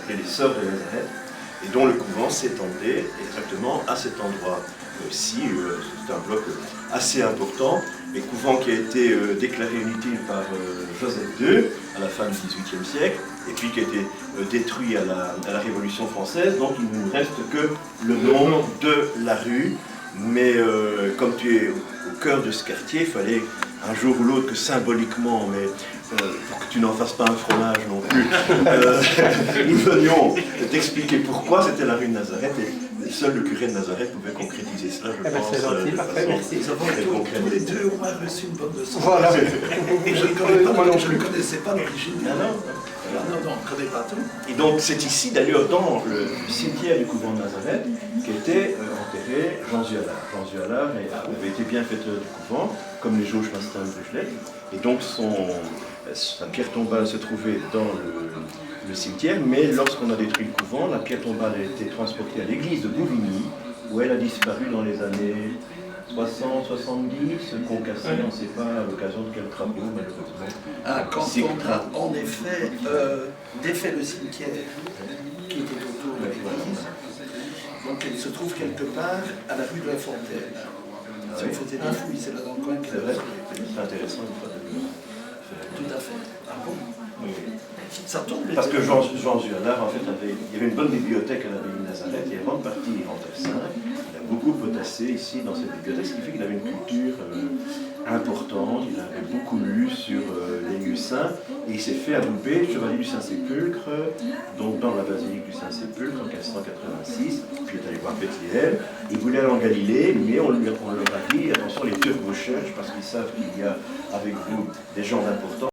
s'appelait les Sœurs de Nazareth, et dont le couvent s'étendait exactement à cet endroit-ci. C'est un bloc assez important, et couvent qui a été déclaré inutile par Joseph II à la fin du XVIIIe siècle, et puis qui a été détruit à la Révolution française. Donc il ne nous reste que le nom de la rue, mais comme tu es au cœur de ce quartier, il fallait un jour ou l'autre que symboliquement, mais pour que tu n'en fasses pas un fromage non plus, nous venions t'expliquer pourquoi c'était la rue de Nazareth, et seul le curé de Nazareth pouvait concrétiser cela, je pense. C'est gentil, parfait, merci. Nous avons tous les deux au moins reçu une bonne leçon. Voilà. Et je ne connaissais pas l'origine. Non, on ne connaît pas tout. Et donc c'est ici d'ailleurs dans le cimetière du couvent de Nazareth qu'était enterré Jean Zualard. Jean Zualard avait été bienfaiteur du couvent, comme les Jauges Mastin de Brugelet. Et donc sa pierre tombale se trouvait dans le cimetière, mais lorsqu'on a détruit le couvent, la pierre tombale a été transportée à l'église de Bouvigny, où elle a disparu dans les années 60, 70, concassée, on ne sait pas à l'occasion de quel travaux, malheureusement. Ah, quand on a en effet défait le cimetière qui était autour de l'église, donc elle se trouve quelque part à la rue de la Fontaine. Si on faisait des fouilles, c'est là dans le coin que c'est vrai, c'est intéressant une fois de le faire. Tout à fait. Ah bon? Oui. Ça tombe. Parce que Jean Zualard, en fait, il y avait une bonne bibliothèque à l'abbaye de Nazareth, et avant de partir en Terre Sainte, il a beaucoup potassé ici dans cette bibliothèque, ce qui fait qu'il avait une culture importante, il avait beaucoup lu sur les lieux saints, et il s'est fait adouber chevalier du Saint-Sépulcre, donc dans la basilique du Saint-Sépulcre en 1586, puis il est allé voir Bethléem, il voulait aller en Galilée, mais on leur a dit, attention, les Turcs vous cherchent, parce qu'ils savent qu'il y a avec vous des gens d'importance.